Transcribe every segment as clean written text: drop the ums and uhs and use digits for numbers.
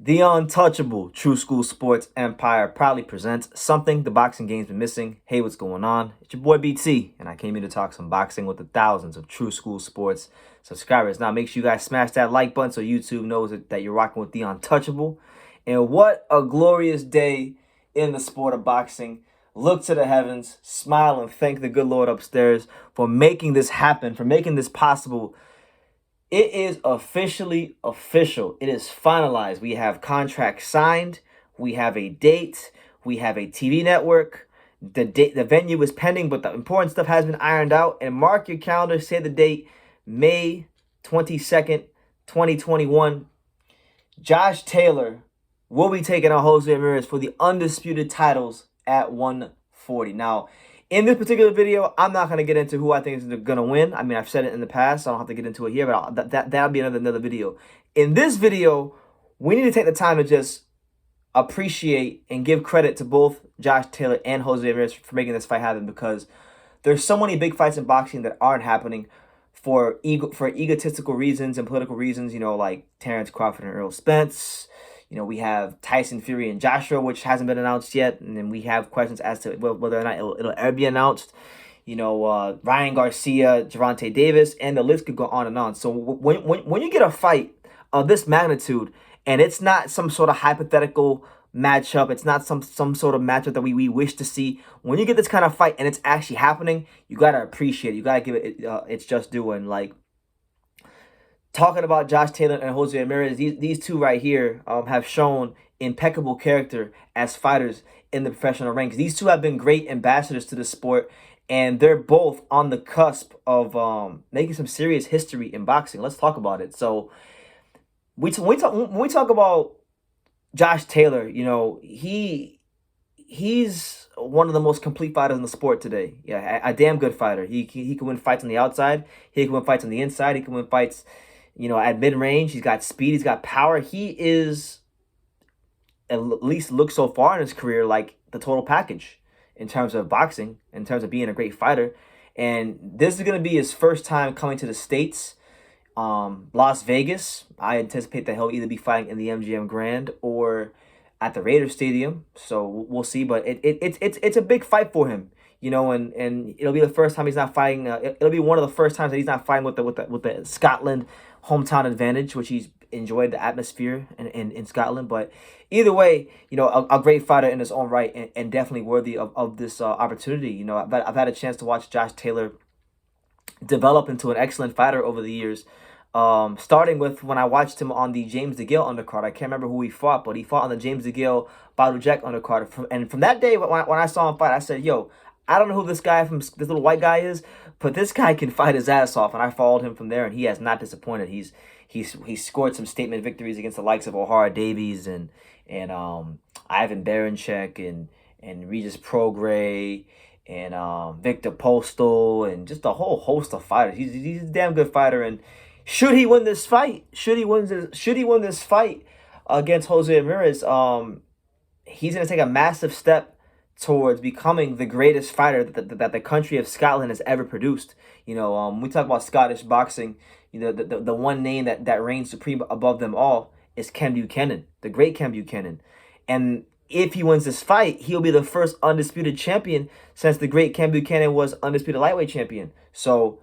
The untouchable True School Sports Empire proudly presents something the boxing game's been missing. Hey, what's going on? It's your boy BT, and I came here to talk some boxing with the thousands of True School Sports subscribers. Now, make sure you guys smash that like button so YouTube knows that you're rocking with the untouchable. And what a glorious day in the sport of boxing. Look to the heavens, smile, and thank the good Lord upstairs for making this happen, for making this possible. It is officially official. It is finalized. We have contracts signed. We have a date. We have a TV network. The venue is pending, but the important stuff has been ironed out. And mark your calendar. Say the date, May 22nd, 2021. Josh Taylor will be taking on Jose Ramirez for the undisputed titles at 140. Now, in this particular video, I'm not going to get into who I think is going to win. I mean, I've said it in the past, so I don't have to get into it here, but that'll be another video. In this video, we need to take the time to just appreciate and give credit to both Josh Taylor and Jose Ramirez for making this fight happen, because there's so many big fights in boxing that aren't happening for egotistical reasons and political reasons, like Terrence Crawford and Errol Spence. We have Tyson Fury and Joshua, which hasn't been announced yet. And then we have questions as to whether or not it'll ever be announced. Ryan Garcia, Gervonta Davis, and the list could go on and on. So when you get a fight of this magnitude, and it's not some sort of hypothetical matchup, it's not some sort of matchup that we wish to see. When you get this kind of fight and it's actually happening, you got to appreciate it. You got to give it its just due. And talking about Josh Taylor and Jose Ramirez, these two right here have shown impeccable character as fighters in the professional ranks. These two have been great ambassadors to the sport, and they're both on the cusp of making some serious history in boxing. Let's talk about it. So when we talk about Josh Taylor, he's one of the most complete fighters in the sport today. Yeah, a damn good fighter. He can win fights on the outside. He can win fights on the inside. He can win fights at mid-range. He's got speed. He's got power. He is, at least look so far in his career, like the total package in terms of boxing, in terms of being a great fighter. And this is going to be his first time coming to the States. Las Vegas, I anticipate that he'll either be fighting in the MGM Grand or at the Raiders Stadium. So we'll see. But it's a big fight for him. And it'll be the first time he's not fighting. It'll be one of the first times that he's not fighting with the Scotland hometown advantage, which he's enjoyed the atmosphere in Scotland. But either way, a great fighter in his own right, and definitely worthy of this opportunity. I've had a chance to watch Josh Taylor develop into an excellent fighter over the years. Starting with when I watched him on the James DeGale undercard. I can't remember who he fought, but he fought on the James DeGale Badujek undercard. And from that day, when I saw him fight, I said, yo, I don't know who this little white guy is, but this guy can fight his ass off. And I followed him from there, and he has not disappointed. He's scored some statement victories against the likes of O'Hara Davies and Ivan Barancek and Regis Prograis and Victor Postal and just a whole host of fighters. He's a damn good fighter. And should he win this fight? Should he win this fight against Jose Ramirez? He's gonna take a massive step towards becoming the greatest fighter that the country of Scotland has ever produced. We talk about Scottish boxing. The one name that reigns supreme above them all is Ken Buchanan, the great Ken Buchanan. And if he wins this fight, he'll be the first undisputed champion since the great Ken Buchanan was undisputed lightweight champion. So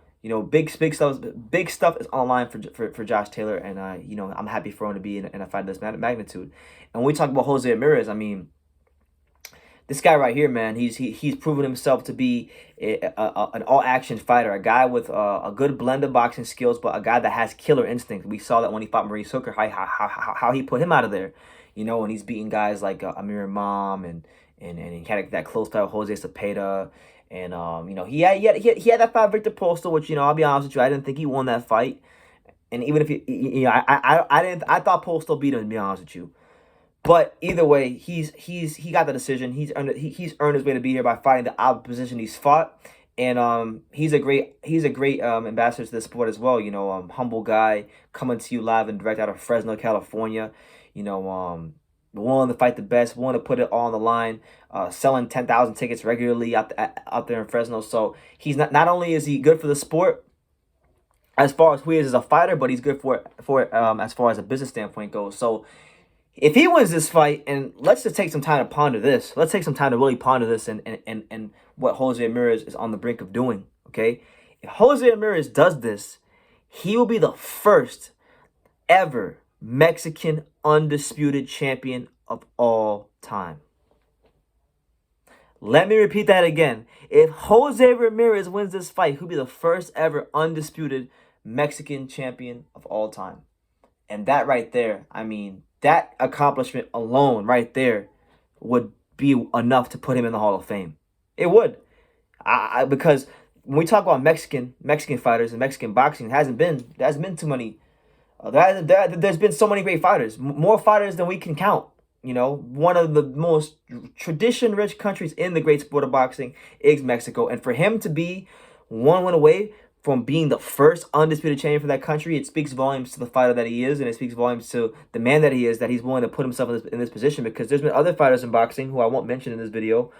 big stuff is on the line for Josh Taylor, and I'm happy for him to be in a fight of this magnitude. And when we talk about Jose Ramirez, I mean, this guy right here, man, he's proven himself to be an all-action fighter, a guy with a good blend of boxing skills, but a guy that has killer instinct. We saw that when he fought Maurice Hooker, how he put him out of there, and he's beating guys like Amir Imam, and he had that close fight with Jose Cepeda, and he had that fight with Victor Postal, which I'll be honest with you, I didn't think he won that fight, and even if I thought Postal beat him, to be honest with you. But either way, he got the decision. He's earned his way to be here by fighting the opposition he's fought, and he's a great ambassador to the sport as well. Humble guy coming to you live and direct out of Fresno, California. Willing to fight the best, willing to put it all on the line, selling 10,000 tickets regularly out there in Fresno. So he's not only is he good for the sport as far as who he is as a fighter, but he's good for it as far as a business standpoint goes. So If he wins this fight, and let's just take some time to ponder this. Let's take some time to really ponder this and what Jose Ramirez is on the brink of doing. Okay, if Jose Ramirez does this, he will be the first ever Mexican undisputed champion of all time. Let me repeat that again. If Jose Ramirez wins this fight, he'll be the first ever undisputed Mexican champion of all time. And that right there, I mean, that accomplishment alone right there would be enough to put him in the Hall of Fame. It would. Because when we talk about Mexican fighters and Mexican boxing, there hasn't been too many. There's been so many great fighters, more fighters than we can count. You know, one of the most tradition-rich countries in the great sport of boxing is Mexico, and for him to be one win away from being the first undisputed champion for that country, it speaks volumes to the fighter that he is, and it speaks volumes to the man that he is, that he's willing to put himself in this position. Because there's been other fighters in boxing who I won't mention in this video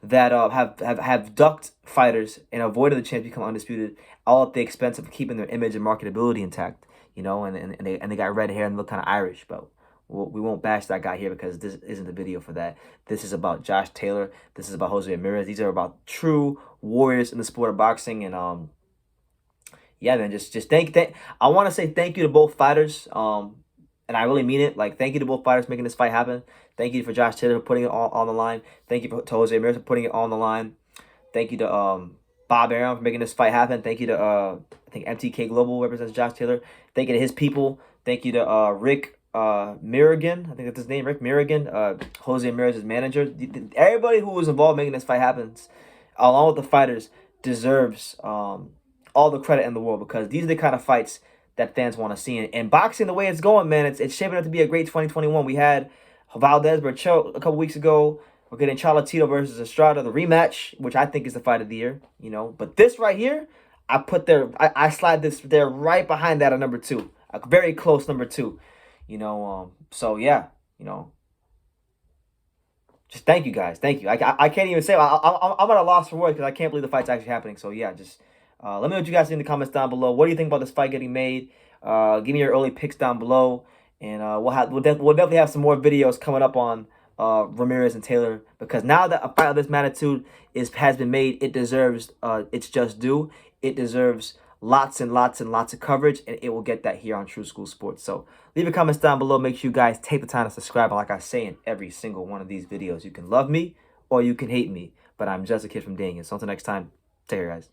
that have ducked fighters and avoided the chance to become undisputed, all at the expense of keeping their image and marketability intact. You know, and they got red hair and look kind of Irish, but we won't bash that guy here because this isn't the video for that. This is about Josh Taylor. This is about Jose Ramirez. These are about true warriors in the sport of boxing. And yeah, man, just thank. I want to say thank you to both fighters. And I really mean it. Like, thank you to both fighters making this fight happen. Thank you for Josh Taylor for putting it all on the line. Thank you to Jose Ramirez for putting it all on the line. Thank you to Bob Arum for making this fight happen. Thank you to I think MTK Global represents Josh Taylor. Thank you to his people. Thank you to Rick Mirrigan. I think that's his name, Rick Mirrigan. Jose Ramirez's manager. Everybody who was involved making this fight happen, along with the fighters, deserves all the credit in the world, because these are the kind of fights that fans want to see. And boxing, the way it's going, man, it's shaping up to be a great 2021. We had Valdez Berchelt a couple weeks ago. We're getting Cholatito versus Estrada, the rematch, which I think is the fight of the year, you know. But this right here, I slide this there right behind that at number 2. A very close number 2. You know, so yeah, you know. Just thank you guys. Thank you. I can't even say I'm at a loss for words because I can't believe the fight's actually happening. So yeah, just let me know what you guys think in the comments down below. What do you think about this fight getting made? Give me your early picks down below, and we'll definitely have some more videos coming up on Ramirez and Taylor, because now that a fight of this magnitude has been made, it deserves its just due. It deserves lots and lots and lots of coverage, and it will get that here on True School Sports. So leave your comments down below. Make sure you guys take the time to subscribe. And like I say in every single one of these videos, you can love me or you can hate me, but I'm just a kid from Daniel. So until next time, take care, guys.